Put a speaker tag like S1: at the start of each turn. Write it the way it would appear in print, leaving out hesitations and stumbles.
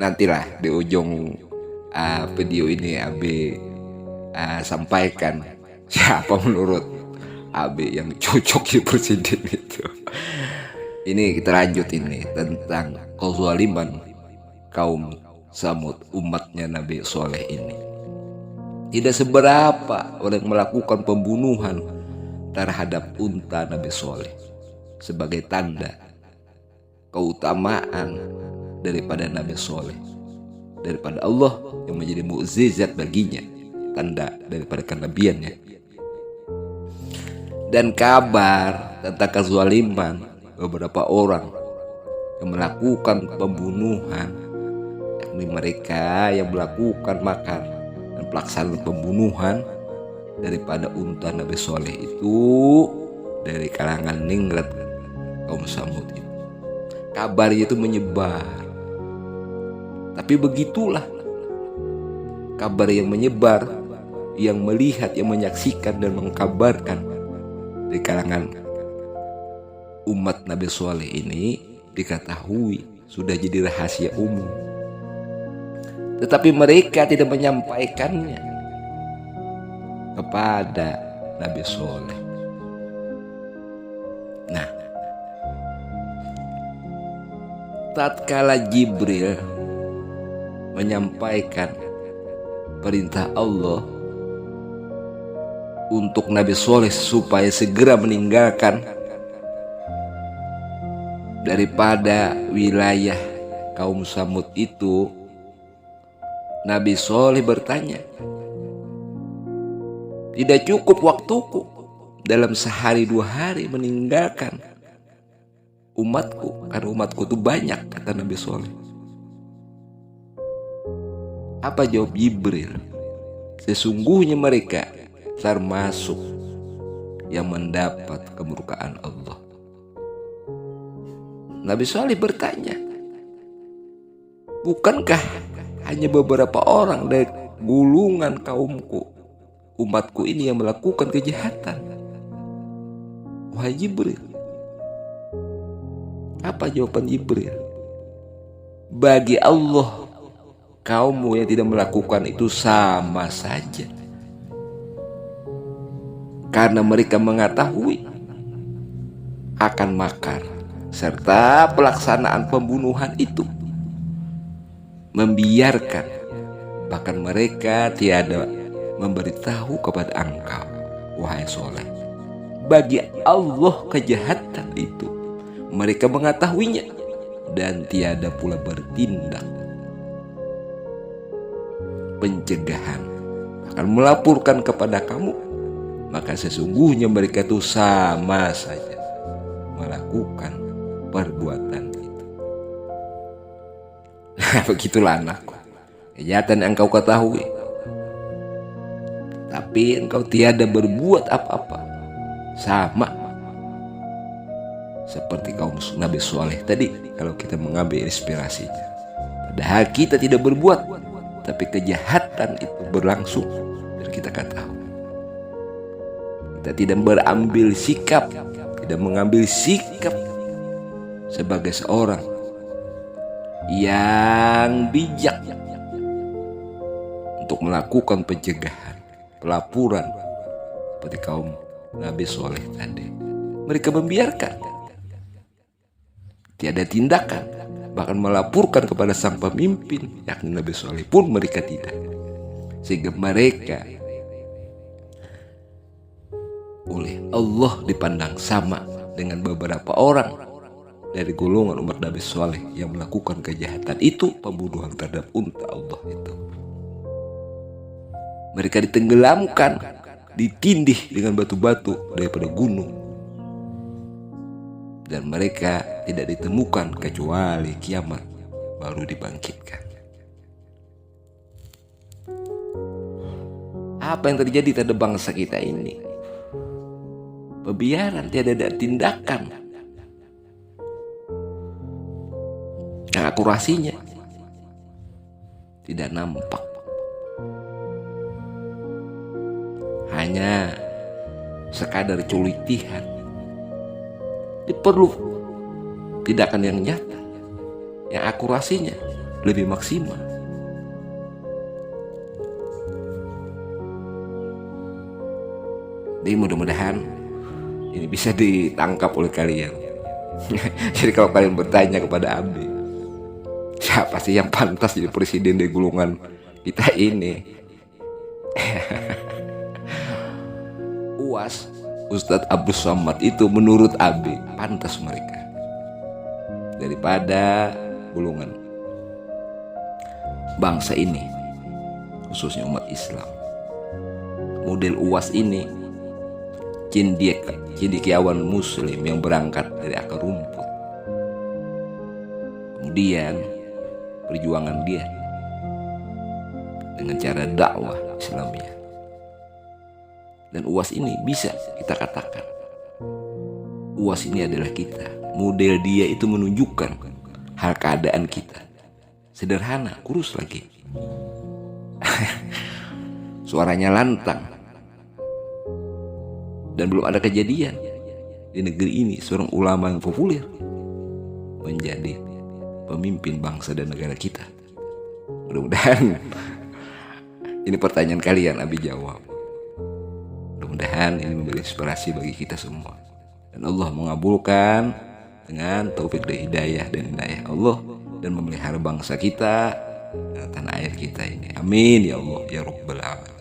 S1: nantilah di ujung video ini Abi sampaikan siapa menurut Abi yang cocok jadi presiden itu. Ini kita lanjut ini tentang kezaliman kaum Samud, umatnya Nabi Soleh ini. Tidak seberapa orang melakukan pembunuhan terhadap unta Nabi Soleh sebagai tanda keutamaan daripada Nabi Soleh, daripada Allah yang menjadi mukjizat baginya, tanda daripada kenabiannya. Dan kabar tentang kezaliman beberapa orang yang melakukan pembunuhan, yakni mereka yang melakukan makar dan pelaksanaan pembunuhan daripada unta Nabi Soleh itu dari kalangan ningrat kaum Samud itu. Kabarnya itu menyebar. Tapi begitulah kabar yang menyebar, yang melihat, yang menyaksikan dan mengkabarkan di kalangan umat Nabi Soleh ini diketahui sudah jadi rahasia umum. Tetapi mereka tidak menyampaikannya kepada Nabi Soleh. Nah, tatkala Jibril menyampaikan perintah Allah untuk Nabi Soleh supaya segera meninggalkan daripada wilayah kaum Samud itu, Nabi Soleh bertanya, tidak cukup waktuku dalam sehari 2 hari meninggalkan umatku, karena umatku itu banyak, kata Nabi Soleh. Apa jawab Jibril? Sesungguhnya mereka termasuk yang mendapat kemurkaan Allah. Nabi Soleh bertanya, bukankah hanya beberapa orang dari gulungan kaumku, umatku ini yang melakukan kejahatan? Wahai Jibril, apa jawaban Jibril? Bagi Allah, kaummu yang tidak melakukan itu sama saja, karena mereka mengetahui akan makar serta pelaksanaan pembunuhan itu, membiarkan, bahkan mereka tiada memberitahu kepada engkau, wahai Soleh. Bagi Allah kejahatan itu mereka mengetahuinya dan tiada pula bertindak pencegahan, akan melaporkan kepada kamu, maka sesungguhnya mereka itu sama saja melakukan perbuatan itu. Nah, begitulah anakku, kejahatan yang engkau ketahui, tapi engkau tiada berbuat apa-apa, sama seperti kaum Nabi Soleh tadi. Kalau kita mengambil inspirasinya, padahal kita tidak berbuat, tapi kejahatan itu berlangsung dan kita ketahui. Kita tidak berambil sikap, tidak mengambil sikap sebagai seorang yang bijak untuk melakukan pencegahan, pelaporan seperti kaum Nabi Soleh tadi. Mereka membiarkan, tiada tindakan, bahkan melaporkan kepada sang pemimpin yakni Nabi Soleh pun mereka tidak. Sehingga mereka oleh Allah dipandang sama dengan beberapa orang dari golongan umat Nabi Soleh yang melakukan kejahatan itu, pembunuhan terhadap unta Allah itu. Mereka ditenggelamkan, ditindih dengan batu-batu daripada gunung, dan mereka tidak ditemukan kecuali kiamat baru dibangkitkan. Apa yang terjadi terhadap bangsa kita ini? Pembiaran, tiada ada tindakan yang akurasinya tidak nampak. Hanya sekadar culitihan. Ini perlu tindakan yang nyata, yang akurasinya lebih maksimal. Jadi mudah-mudahan ini bisa ditangkap oleh kalian. Jadi kalau kalian bertanya kepada Abi, siapa sih yang pantas jadi presiden dari golongan kita ini? UAS, Ustadz Abdus Somad itu menurut Abi pantas mereka daripada golongan bangsa ini, khususnya umat Islam. Model UAS ini cendekiawan muslim yang berangkat dari akar rumput. Kemudian perjuangan dia dengan cara dakwah Islamiyah. Dan UAS ini bisa kita katakan UAS ini adalah kita. Model dia itu menunjukkan hal keadaan kita. Sederhana, kurus lagi. Suaranya lantang. Dan belum ada kejadian di negeri ini seorang ulama yang populer menjadi pemimpin bangsa dan negara kita. Mudah-mudahan ini pertanyaan kalian, Abi jawab. Mudah-mudahan ini memberi inspirasi bagi kita semua. Dan Allah mengabulkan dengan taufik dan hidayah Allah dan memelihara bangsa kita dan tanah air kita ini. Amin ya Allah ya Rabbal Alamin.